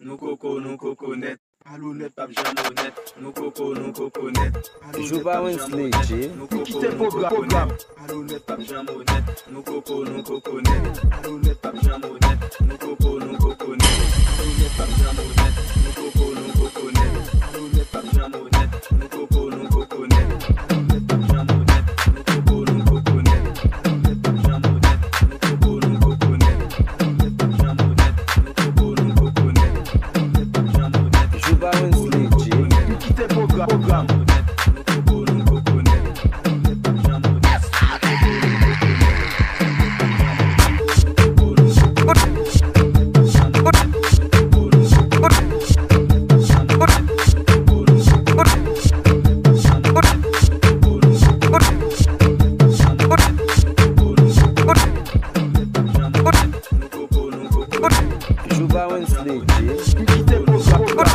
nous coco net. Allons pas jamais honnête, nous coco net. Joue pas Winsley, G. Nous quitter programme. Allons pas jamais honnête, nous coco net. Allons pas jamais honnête, nous coco net. Allons pas jamais honnête, nous coco net. Allons pas jamais honnête, nous coco net. Allons pas jamais honnête, nous coco net. Allons pas jamais honnête, nous coco net. Allons pas jamais honnête, nous coco net. Joue pas Winsley, G. Quitter programme. Joue pas Winsley, G. Quitter programme.